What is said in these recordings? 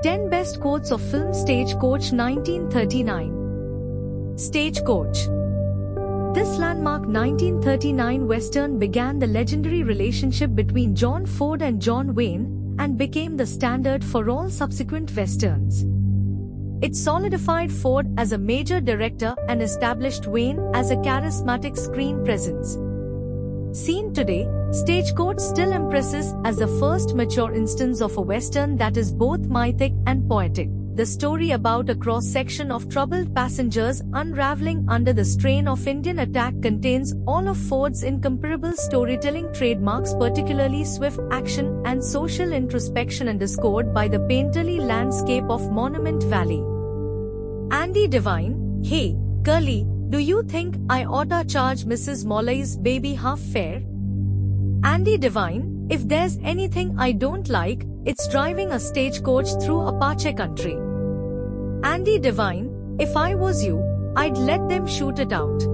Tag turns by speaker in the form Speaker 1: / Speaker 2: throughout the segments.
Speaker 1: 10 Best Quotes of Film. Stagecoach 1939. Stagecoach. This landmark 1939 Western began the legendary relationship between John Ford and John Wayne and became the standard for all subsequent Westerns. It solidified Ford as a major director and established Wayne as a charismatic screen presence. Seen today, Stagecoach still impresses as the first mature instance of a Western that is both mythic and poetic. The story about a cross-section of troubled passengers unraveling under the strain of Indian attack contains all of Ford's incomparable storytelling trademarks, particularly swift action and social introspection underscored by the painterly landscape of Monument Valley. Andy Devine, "Hey, Curly, do you think I oughta charge Mrs. Molloy's baby half fare?" Andy Devine, "If there's anything I don't like, it's driving a stagecoach through Apache country." Andy Devine, "If I was you, I'd let them shoot it out."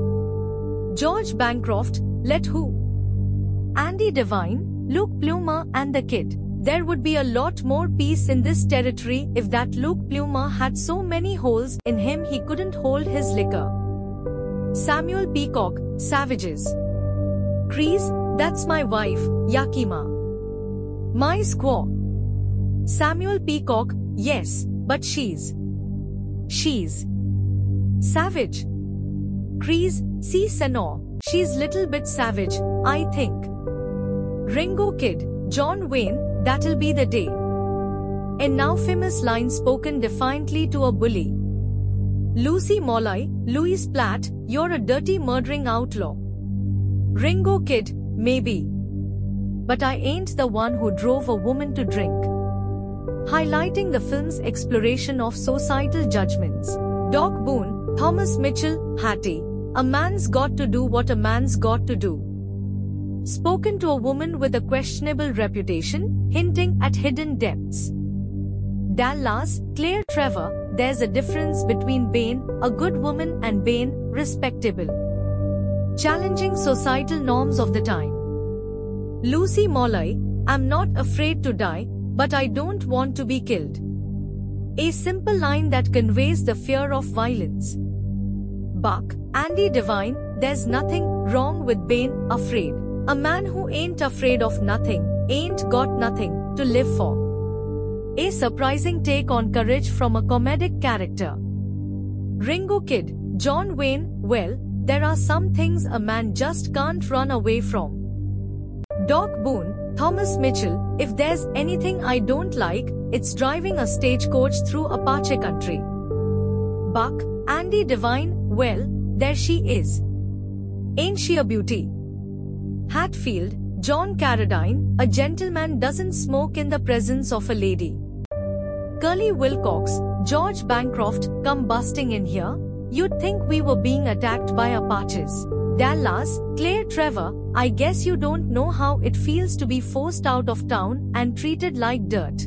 Speaker 1: George Bancroft, "Let who?" Andy Devine, "Luke Plumer and the kid. There would be a lot more peace in this territory if that Luke Plumer had so many holes in him he couldn't hold his liquor." Samuel Peacock, "Savages. Crease, that's my wife, Yakima. My squaw." Samuel Peacock, "Yes, but she's savage." Crease, "See Senor, she's little bit savage, I think." Ringo Kid, John Wayne, "That'll be the day." A now famous line spoken defiantly to a bully. Lucy Molloy, Louise Platt, "You're a dirty murdering outlaw." Ringo Kid, "Maybe. But I ain't the one who drove a woman to drink." Highlighting the film's exploration of societal judgments. Doc Boone, Thomas Mitchell, "Hattie, a man's got to do what a man's got to do." Spoken to a woman with a questionable reputation, hinting at hidden depths. Dallas, Claire Trevor, "There's a difference between Bane, a good woman, and Bane, respectable." Challenging societal norms of the time. Lucy Molloy, "I'm not afraid to die, but I don't want to be killed." A simple line that conveys the fear of violence. Buck, Andy Devine, "There's nothing wrong with being afraid. A man who ain't afraid of nothing, ain't got nothing to live for." A surprising take on courage from a comedic character. Ringo Kid, John Wayne, "Well, there are some things a man just can't run away from." Doc Boone, Thomas Mitchell, "If there's anything I don't like, it's driving a stagecoach through Apache country." Buck, Andy Devine, "Well, there she is. Ain't she a beauty?" Hatfield, John Carradine, "A gentleman doesn't smoke in the presence of a lady." Curly Wilcox, George Bancroft, "Come busting in here, you'd think we were being attacked by Apaches." Dallas, Claire Trevor, "I guess you don't know how it feels to be forced out of town and treated like dirt."